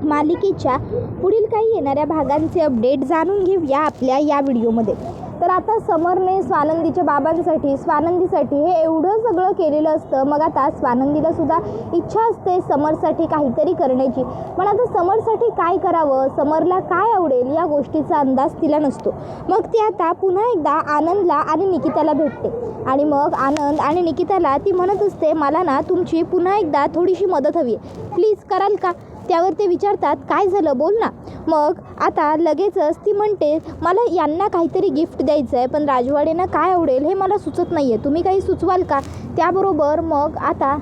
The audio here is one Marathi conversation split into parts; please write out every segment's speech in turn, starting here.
मालिकेच्या पुढील काही येणाऱ्या भागांचे अपडेट जाणून घेऊया आपल्या या व्हिडिओमध्ये। तर आता समरने स्वानंदीच्या बाबांसाठी स्वानंदीसाठी हे एवढं सगळं केलेलं असतं, मग आता स्वानंदीला सुद्धा इच्छा असते समरसाठी काहीतरी करण्याची। पण आता समरसाठी काय करावं, समरला काय आवडेल या गोष्टीचा अंदाज तिला नसतो। मग ती आता पुन्हा एकदा आनंदला आणि निकिताला भेटते आणि मग आनंद आणि निकिताला ती म्हणत असते, मला ना तुमची पुन्हा एकदा थोडीशी मदत हवी आहे, प्लीज कराल का? त्यावर ते विचारतात, काय झालं बोल ना। मग आता लगेचच ती म्हणते, मला यांना काहीतरी गिफ्ट द्यायचं आहे, पण राजवाडेंना काय आवडेल हे मला सुचत नाही आहे, तुम्ही काही सुचवाल का? त्याबरोबर मग आता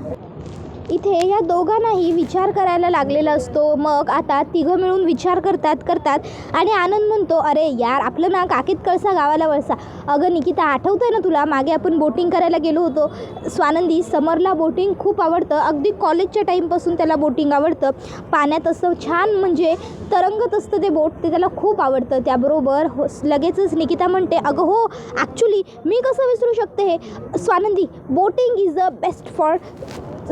इथे या दोघांनाही विचार करायला लागलेला असतो। मग आता तिघं मिळून विचार करतात आणि आनंद म्हणतो, अरे यार आपलं ना काकीत कळसा गावाला वळसा। अगं निकिता, आठवतं आहे ना तुला, मागे आपण बोटिंग करायला गेलो होतो। स्वानंदी, समरला बोटिंग खूप आवडतं, अगदी कॉलेजच्या टाईमपासून त्याला बोटिंग आवडतं। पाण्यात असं छान म्हणजे तरंगत असतं ते बोट, ते त्याला खूप आवडतं। त्याबरोबर लगेचच निकिता म्हणते, अगं हो ॲक्च्युली मी कसं विसरू शकते हे Swanandi, boating is the best for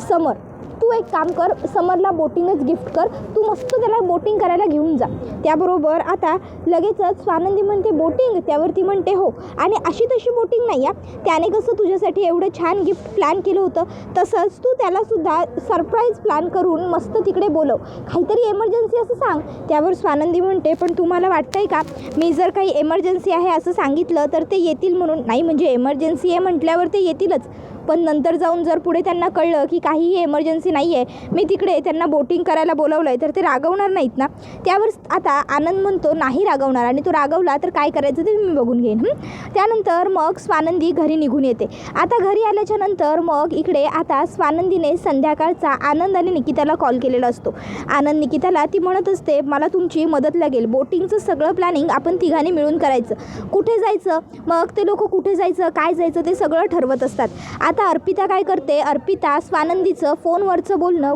summer. तू एक काम कर, समरला बोटिंगच गिफ्ट कर, तू मस्त त्याला बोटिंग करायला घेऊन जा। त्याबरोबर आता लगेचच स्वानंदी म्हणते, बोटिंग? त्यावरती म्हणते, हो, आणि अशी तशी बोटिंग नाही आहे, त्याने कसं तुझ्यासाठी एवढं छान गिफ्ट प्लॅन केलं होतं, तसंच तू त्यालासुद्धा सरप्राईज प्लॅन करून मस्त तिकडे बोलव, काहीतरी एमर्जन्सी असं सांग। त्यावर स्वानंदी म्हणते, पण तुम्हाला वाटतं आहे का मी जर काही एमर्जन्सी आहे असं सांगितलं तर ते येतील म्हणून? नाही, म्हणजे एमर्जन्सी आहे म्हटल्यावर ते येतीलच, पण नंतर जाऊन जर पुढे त्यांना कळलं की काहीही एमर्जन्सी नाही आहे, मी तिकडे त्यांना बोटिंग करायला बोलवलं आहे, तर ते रागवणार नाहीत ना? त्यावर आता आनंद म्हणतो, नाही रागवणार, आणि तो रागवला तर काय करायचं ते मी बघून घेईन। त्यानंतर मग स्वानंदी घरी निघून येते। आता घरी आल्याच्या नंतर मग इकडे आता स्वानंदीने संध्याकाळचा आनंद आणि निकिताला कॉल केलेला असतो। आनंद निकिताला ती म्हणत असते, मला तुमची मदत लागेल, बोटिंगचं सगळं प्लॅनिंग आपण तिघांनी मिळून करायचं, कुठे जायचं, मग ते लोक कुठे जायचं काय जायचं ते सगळं ठरवत असतात। आता अर्पिता काय करते, अर्पिता स्वानंदीचं फोनवरचं बोलणं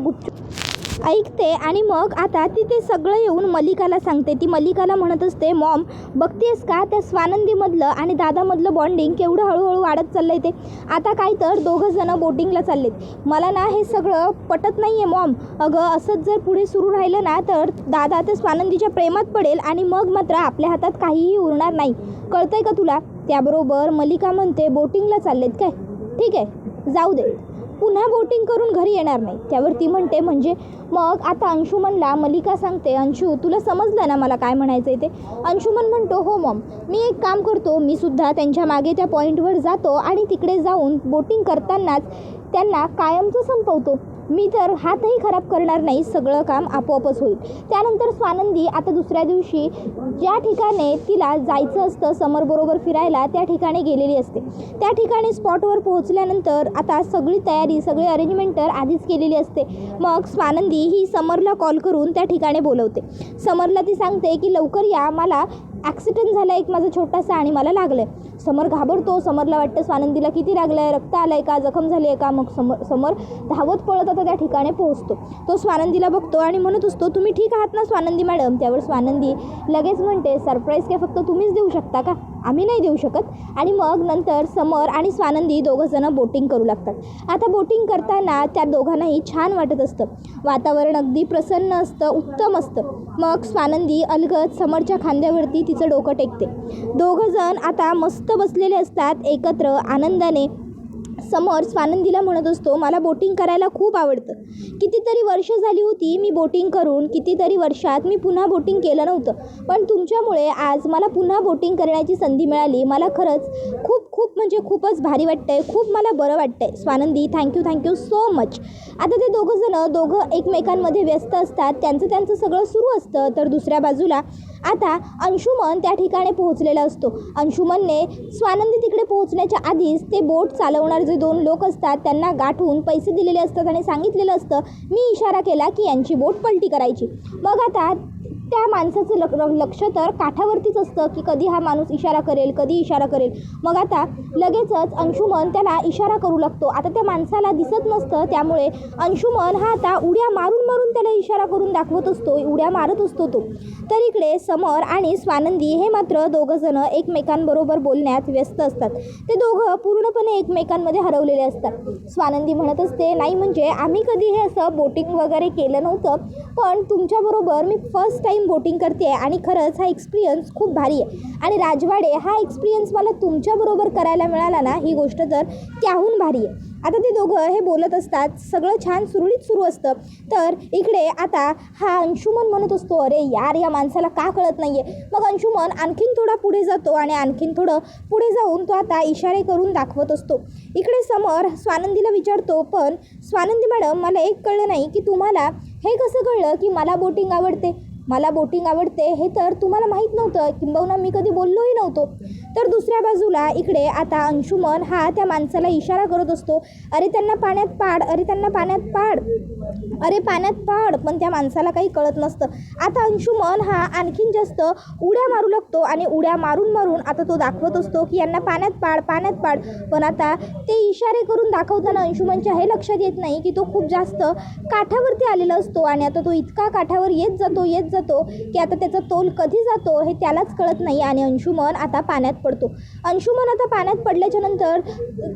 ऐकते आणि मग आता ती ते सगळं येऊन मलिकाला सांगते। ती मलिकाला म्हणत असते, मॉम बघतेस का त्या स्वानंदीमधलं आणि दादामधलं बॉन्डिंग केवढं हळूहळू वाढत चाललं आहे, ते आता काय तर दोघंजणं बोटिंगला चाललेत, मला ना हे सगळं पटत नाही आहे मॉम। अगं असंच जर पुढे सुरू राहिलं ना तर दादा त्या स्वानंदीच्या प्रेमात पडेल आणि मग मात्र आपल्या हातात काहीही उरणार नाही, कळतंय का तुला? त्याबरोबर मलिका म्हणते, बोटिंगला चाललेत काय, ठीक आहे जाऊ दे, पुन्हा बोटिंग करून घरी येणार नाही। त्यावर ती म्हणते, म्हणजे? मग आता अंशुमनला मलिका सांगते, अंशू तुला समजलं ना मला काय म्हणायचं आहे ते? अंशुमन म्हणतो, हो मॉम, मी एक काम करतो, मी सुद्धा त्यांच्या मागे त्या पॉईंटवर जातो आणि तिकडे जाऊन बोटिंग करतानाच त्यांना कायमचं संपवतो, मी तर हातही खराब करणार नाही, सगळं काम आपोआपच होईल। त्यानंतर स्वानंदी आता दुसऱ्या दिवशी ज्या ठिकाणी तिला जायचं असतं समरबरोबर फिरायला त्या ठिकाणी गेलेली असते। त्या ठिकाणी स्पॉटवर पोहोचल्यानंतर आता सगळी तयारी सगळी अरेंजमेंट तर आधीच केलेली असते। मग स्वानंदी ही समरला कॉल करून त्या ठिकाणी बोलवते। समरला ती सांगते की लवकर या, मला ॲक्सिडेंट झाला एक माझा छोटासा आणि मला लागलं आहे। समर घाबरतो, समरला वाटतं स्वानंदीला किती लागलं आहे, रक्त आलं आहे का, जखम झाली आहे का। मग समर धावत पळत आता त्या ठिकाणी पोहोचतो। तो स्वानंदीला बघतो आणि म्हणत असतो, तुम्ही ठीक आहात ना स्वानंदी मॅडम? त्यावर स्वानंदी लगेच म्हणते, सरप्राईज काय फक्त तुम्हीच देऊ शकता का, आम्ही नाही देऊ शकत। आणि मग नंतर समर आणि स्वानंदी दोघंजणं बोटिंग करू लागतात। आता बोटिंग करताना त्या दोघांनाही छान वाटत असतं, वातावरण अगदी प्रसन्न असतं, उत्तम असतं। मग स्वानंदी अलगद समरच्या खांद्यावरती तिचं डोकं टेकते। दोघंजण आता मस्त बसलेले असतात एकत्र आनंदाने। समर स्वानंदीला म्हणत असतो, मला बोटिंग करायला खूप आवडतं, कितीतरी वर्ष झाली होती मी बोटिंग करून, कितीतरी वर्षात मी पुन्हा बोटिंग केलं नव्हतं, पण तुमच्यामुळे आज मला पुन्हा बोटिंग करण्याची संधी मिळाली, मला खरंच खूप म्हणजे खूपच भारी वाटतंय, खूप मला बरं वाटतंय स्वानंदी, थँक्यू सो मच। आता ते दोघं एकमेकांमध्ये व्यस्त असतात, त्यांचं सगळं सुरू असतं। तर दुसऱ्या बाजूला आता अंशुमन त्या ठिकाणी पोहोचलेला असतो। अंशुमनने स्वानंदी तिकडे पोहोचण्याच्या आधीच ते बोट चालवणार जे दोन लोक असतात त्यांना गाठून पैसे दिलेले असतात आणि सांगितलेलं असतं, मी इशारा केला की यांची बोट पलटी करायची। मग आता त्या माणसाचं लक्ष तर काठावरतीच असतं की कधी हा माणूस इशारा करेल, कधी इशारा करेल. मग आता लगेचच अंशुमन त्याला इशारा करू लागतो. आता त्या माणसाला दिसत नसतं, त्यामुळे अंशुमन हा आता उड्या मारून मारून त्याला इशारा करून दाखवत असतो, उड्या मारत असतो तो. तर इकडे समर आणि स्वानंदी हे मात्र दोघंजणं एकमेकांबरोबर बोलण्यात व्यस्त असतात. ते दोघं पूर्णपणे एकमेकांमध्ये हरवलेले असतात. स्वानंदी म्हणत असते, नाही म्हणजे आम्ही कधी हे असं बोटिंग वगैरे केलं नव्हतं, पण तुमच्याबरोबर मी फर्स्ट टाईम बोटिंग करते आणि खरंच हा एक्सपिरियन्स खूप भारी आहे. आणि राजवाडे हा एक्सपिरियन्स मला तुमच्याबरोबर करायला मिळाला ना, ही गोष्ट तर त्याहून भारी आहे. आता ते दोघं हे बोलत असतात, सगळं छान सुरळीत सुरू असतं. तर इकडे आता हा अंशुमन म्हणत असतो, अरे यार या माणसाला का कळत नाही आहे. मग अंशुमन आणखीन थोडा पुढे जातो आणि आणखीन थोडं पुढे जाऊन तो आता इशारे करून दाखवत असतो. इकडे समर स्वानंदीला विचारतो, पण स्वानंदी मॅडम मला एक कळलं नाही की तुम्हाला हे कसं कळलं की मला बोटिंग आवडते. मला बोटिंग आवडते हे तर तुम्हाला माहीत नव्हतं, किंबहुना मी कधी बोललोही नव्हतो. तर दुसऱ्या बाजूला इकडे आता अंशुमन हा त्या माणसाला इशारा करत असतो, अरे त्यांना पाण्यात पाड, अरे त्यांना पाण्यात पाड, अरे पाण्यात पाड. पण त्या माणसाला काही कळत नसतं. आता अंशुमन हा आणखीन जास्त उड्या मारू लागतो आणि उड्या मारून मारून आता तो दाखवत असतो की यांना पाण्यात पाड, पाण्यात पाड. पण आता ते इशारे करून दाखवताना अंशुमनच्या हे लक्षात येत नाही की तो खूप जास्त काठावरती आलेला असतो आणि आता तो इतका काठावर येत जातो की आता त्याचा तोल कधी जातो हे त्यालाच कळत नाही आणि अंशुमन आता पाण्यात पडतो. अंशुमन आता पाण्यात पडल्याच्या नंतर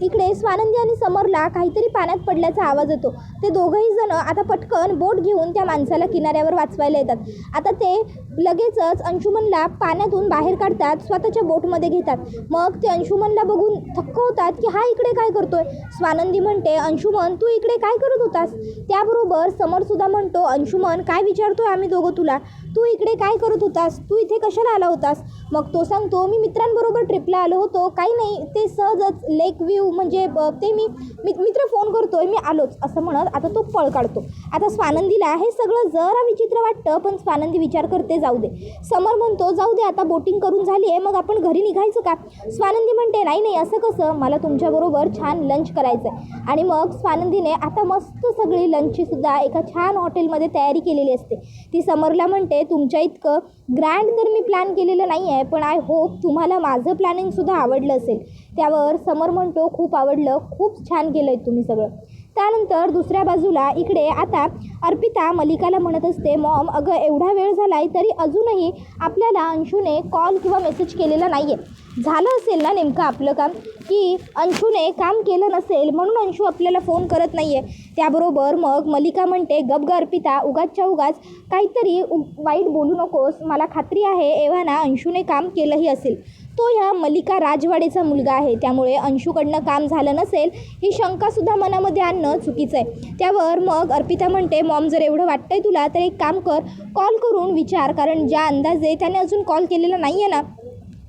इकडे स्वानंदी आणि समरला काहीतरी पाण्यात पडल्याचा आवाज येतो. ते दोघंही जण आता पटकन बोट घेऊन त्या माणसाला किनाऱ्यावर वाचवायला येतात. आता ते लगेचच अंशुमनला पाण्यातून बाहेर काढतात, स्वतःच्या बोटमध्ये घेतात. मग ते अंशुमनला बघून थक्क होतात की हा इकडे काय करतोय. स्वानंदी म्हणते, अंशुमन तू इकडे काय करत होतास. त्याबरोबर समरसुद्धा म्हणतो, अंशुमन काय विचारतोय आम्ही दोघं तुला, तू इकडे काय करत होतास, तू इथे कशाला आला होतास. मग तो सांगतो, मी मित्रांबरोबर ट्रिपला आलो होतो, काही नाही ते सहजच लेक व्ह्यू म्हणजे ते मी मित्र फोन करतोय, मी आलोच असं म्हणत आता तो पळ काढतो. आता स्वानंदीला हे सगळं जरा विचित्र वाटतं, पण स्वानंदी विचार करते जाऊ दे. समर म्हणतो, जाऊ दे आता बोटिंग करून झाली आहे, मग आपण घरी निघायचं का. स्वानंदी म्हणते, नाही नाही असं कसं, मला तुमच्याबरोबर छान लंच करायचं आहे. आणि मग स्वानंदीने आता मस्त सगळी लंचचीसुद्धा एका छान हॉटेलमध्ये तयारी केलेली असते. ती समरला म्हणते, तुमच्या इतकं ग्रँड तर मी प्लॅन केलेलं नाही आहे, पण आय होप तुम्हाला माझं प्लॅनिंगसुद्धा आवडलं असेल. त्यावर समर म्हणतो, खूप आवडलं, खूप छान केलं आहे तुम्ही सगळं. त्यानंतर दुसऱ्या बाजूला इकडे आता अर्पिता मलिकाला म्हणत असते, मॉम अगं एवढा वेळ झाला आहे तरी अजूनही आपल्याला अंशूने कॉल किंवा मेसेज केलेला नाही आहे. झालं असेल ना नेमकं आपलं काम, की अंशूने काम केलं नसेल म्हणून अंशू आपल्याला फोन करत नाही आहे. त्याबरोबर मग मलिका म्हणते, गप ग अर्पिता, उगाचच्या उगाच काहीतरी वाईट बोलू नकोस. मला खात्री आहे एव्हाना अंशूने काम केलंही असेल. तो ह्या मलिका राजवाडेचा मुलगा आहे, त्यामुळे अंशूकडनं काम झालं नसेल ही शंकासुद्धा मनामध्ये आणणं चुकीचं आहे. त्यावर मग अर्पिता म्हणते, मॉम जर एवढं वाटतंय तुला तर एक काम कर, कॉल करून विचार, कारण ज्या अंदाजे त्याने अजून कॉल केलेला नाही आहे ना,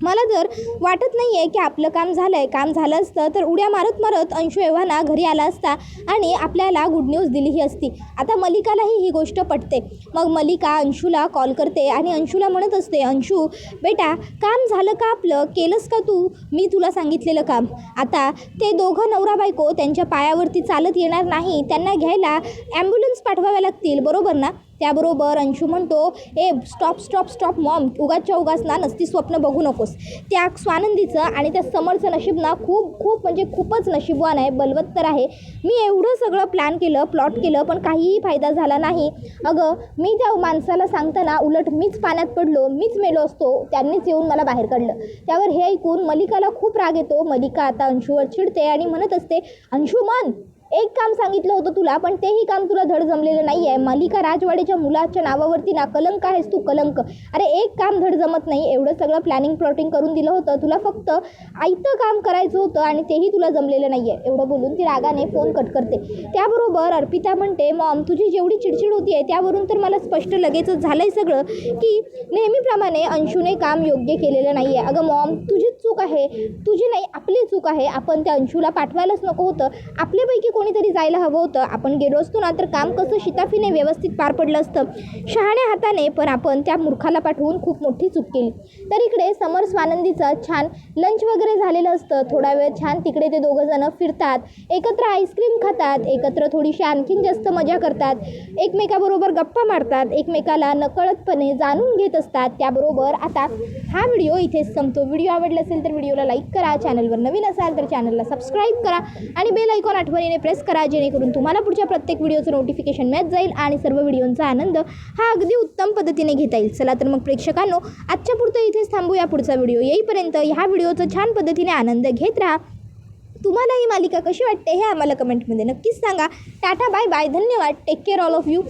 मला जर वाटत नाही आहे की आपलं काम झालं आहे. काम झालं असतं तर उड्या मारत मारत अंशू एव्हाना घरी आला असता आणि आपल्याला गुड न्यूज दिलीही असती. आता मलिकालाही ही गोष्ट पटते. मग मलिका अंशूला कॉल करते आणि अंशूला म्हणत असते, अंशू बेटा काम झालं का आपलं, केलंस का तू मी तुला सांगितलेलं काम. आता ते दोघं नवरा बायको त्यांच्या पायावरती चालत येणार नाही, त्यांना घ्यायला ॲम्ब्युलन्स पाठवाव्या लागतील, बरोबर ना. त्याबरोबर अंशू म्हणतो, ए स्टॉप स्टॉप स्टॉप मॉम, उगाचच्या उगाच ना नसती स्वप्न बघू नकोस. त्या स्वानंदीचं आणि त्या समरचं नशीब ना खूप म्हणजे खूपच नशीबवान आहे, बलवत्तर आहे. मी एवढं सगळं प्लॅन केलं, प्लॉट केलं, पण काहीही फायदा झाला नाही. अगं मी त्या माणसाला सांगताना उलट मीच पाण्यात पडलो, मीच मेलो असतो, त्यांनीच येऊन मला बाहेर काढलं. त्यावर हे ऐकून मलिकाला खूप राग येतो. मलिका आता अंशूवर चिडते आणि म्हणत असते, अंशुमन एक काम सांगितलं होतं तुला, पण तेही काम तुला धड जमलेलं नाही आहे. मलिका राजवाडेच्या मुलाच्या नावावरती ना कलंक आहेस तू, कलंक. अरे एक काम धड जमत नाही, एवढं सगळं प्लॅनिंग प्लॉटिंग करून दिलं होतं तुला, फक्त आयतं काम करायचं होतं आणि तेही तुला जमलेलं नाही आहे. एवढं बोलून ती रागाने फोन कट करते. त्याबरोबर अर्पिता म्हणते, मॉम तुझी जेवढी चिडचिड होती आहे त्यावरून तर मला स्पष्ट लगेचच झालं आहे सगळं की नेहमीप्रमाणे अंशूने काम योग्य केलेलं नाही आहे. अगं मॉम तुझीच चूक आहे, तुझी नाही आपली चूक आहे. आपण त्या अंशूला पाठवायलाच नको होतं. आपल्यापैकी कोणीतरी जायला हवं होतं. आपण गेलो असतो ना तर काम कसं शिताफीने व्यवस्थित पार पडलं असतं शहाण्या हाताने, पण आपण त्या मूर्खाला पाठवून खूप मोठी चूक केली. तर इकडे समर स्वानंदीचं छान लंच वगैरे झालेलं असतं. थोडा वेळ छान तिकडे ते दोघं जण फिरतात, एकत्र आईस्क्रीम खातात, एकत्र थोडीशी आणखीन जास्त मजा करतात, एकमेकाबरोबर गप्पा मारतात, एकमेकाला नकळतपणे जाणून घेत असतात. त्याबरोबर आता हा व्हिडिओ इथेच संपतो. व्हिडिओ आवडला असेल तर व्हिडिओला लाईक करा, चॅनलवर नवीन असाल तर चॅनलला सबस्क्राईब करा आणि बेल आयकॉन आठवणीने प्रेस करा, जेणेकरून तुम्हाला पुढच्या प्रत्येक व्हिडिओचं नोटिफिकेशन मिळत जाईल आणि सर्व व्हिडिओंचा आनंद हा अगदी उत्तम पद्धतीने घेता येईल. चला तर मग प्रेक्षकांनो, आजच्या पुरतं इथेच थांबूया. पुढचा व्हिडिओ येईपर्यंत ह्या व्हिडिओचा छान पद्धतीने आनंद घेत राहा. तुम्हाला ही मालिका कशी वाटते हे आम्हाला कमेंटमध्ये नक्कीच सांगा. टाटा, बाय बाय, धन्यवाद, take care all of you.